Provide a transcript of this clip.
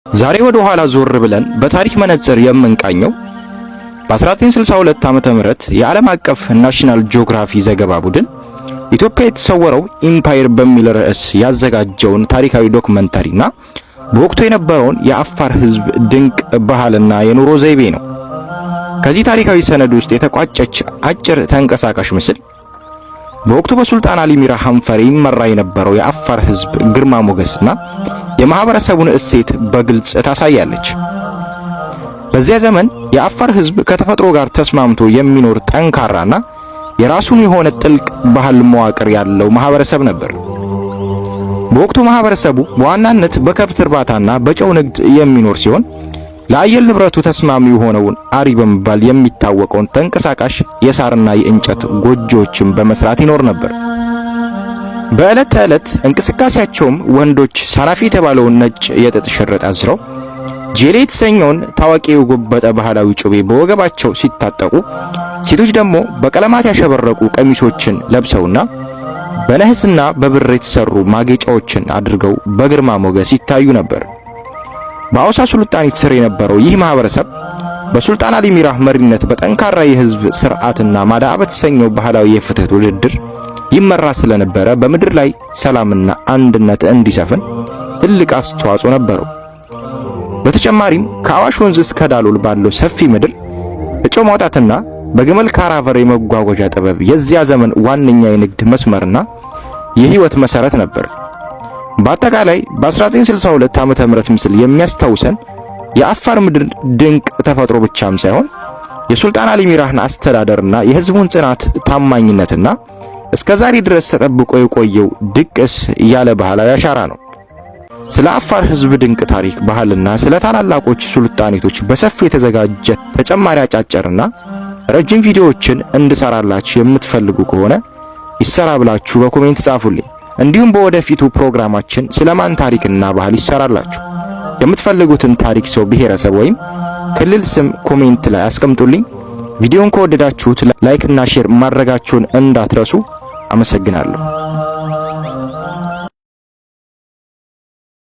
ዛሬ ወደ ኋላ ዞር ብለን በታሪክ መነጽር የምንቃኘው በ1962 ዓመተ ምህረት የዓለም አቀፍ ናሽናል ጂኦግራፊ ዘገባ ቡድን ኢትዮጵያ የተሰወረው ኢምፓየር በሚል ርዕስ ያዘጋጀውን ታሪካዊ ዶክመንተሪና በወቅቱ የነበረውን የአፋር ሕዝብ ድንቅ ባህልና የኑሮ ዘይቤ ነው። ከዚህ ታሪካዊ ሰነድ ውስጥ የተቋጨች አጭር ተንቀሳቃሽ ምስል በወቅቱ በሱልጣን አሊ ሚራ ሐንፈሬ ይመራ የነበረው የአፋር ሕዝብ ግርማ ሞገስና የማህበረሰቡን እሴት በግልጽ ታሳያለች። በዚያ ዘመን የአፋር ሕዝብ ከተፈጥሮ ጋር ተስማምቶ የሚኖር ጠንካራና የራሱን የሆነ ጥልቅ ባህል መዋቅር ያለው ማህበረሰብ ነበር። በወቅቱ ማህበረሰቡ በዋናነት በከብት እርባታና በጨው ንግድ የሚኖር ሲሆን ለአየር ንብረቱ ተስማሚ የሆነውን አሪ በመባል የሚታወቀውን ተንቀሳቃሽ የሳርና የእንጨት ጎጆዎችን በመስራት ይኖር ነበር። በዕለት ተዕለት እንቅስቃሴያቸውም ወንዶች ሳናፊ የተባለውን ነጭ የጥጥ ሽርጥ አዝረው ጄሌ የተሰኘውን ታዋቂ የጎበጠ ባህላዊ ጩቤ በወገባቸው ሲታጠቁ፣ ሴቶች ደግሞ በቀለማት ያሸበረቁ ቀሚሶችን ለብሰውና በነሐስና በብር የተሰሩ ማጌጫዎችን አድርገው በግርማ ሞገስ ይታዩ ነበር። በአውሳ ሱልጣኔት ስር የነበረው ይህ ማህበረሰብ በሱልጣን አሊ ሚራ መሪነት በጠንካራ የህዝብ ስርዓትና ማዳአ በተሰኘው ባህላዊ የፍትህ ውድድር ይመራ ስለነበረ በምድር ላይ ሰላምና አንድነት እንዲሰፍን ትልቅ አስተዋጽኦ ነበረው። በተጨማሪም ከአዋሽ ወንዝ እስከ ዳሎል ባለው ሰፊ ምድር እጨው ማውጣትና በግመል ካራቨር የመጓጓዣ ጥበብ የዚያ ዘመን ዋነኛ የንግድ መስመርና የህይወት መሰረት ነበር። በአጠቃላይ በ1962 ዓመተ ምህረት ምስል የሚያስታውሰን የአፋር ምድር ድንቅ ተፈጥሮ ብቻም ሳይሆን የሱልጣን አሊ ሚራህን አስተዳደርና የህዝቡን ጽናት፣ ታማኝነትና እስከዛሬ ድረስ ተጠብቆ የቆየው ድቅስ ያለ ባህላዊ አሻራ ነው። ስለ አፋር ህዝብ ድንቅ ታሪክ፣ ባህልና ስለ ታላላቆች ሱልጣኔቶች በሰፊው የተዘጋጀ ተጨማሪ አጫጭርና ረጅም ቪዲዮዎችን እንድሰራላችሁ የምትፈልጉ ከሆነ ይሰራ ብላችሁ በኮሜንት ጻፉልኝ። እንዲሁም በወደፊቱ ፕሮግራማችን ስለማን ታሪክና ባህል ይሰራላችሁ የምትፈልጉትን ታሪክ፣ ሰው፣ ብሔረሰብ ወይም ክልል ስም ኮሜንት ላይ አስቀምጡልኝ። ቪዲዮን ከወደዳችሁት ላይክ እና ሼር ማድረጋችሁን እንዳትረሱ። አመሰግናለሁ።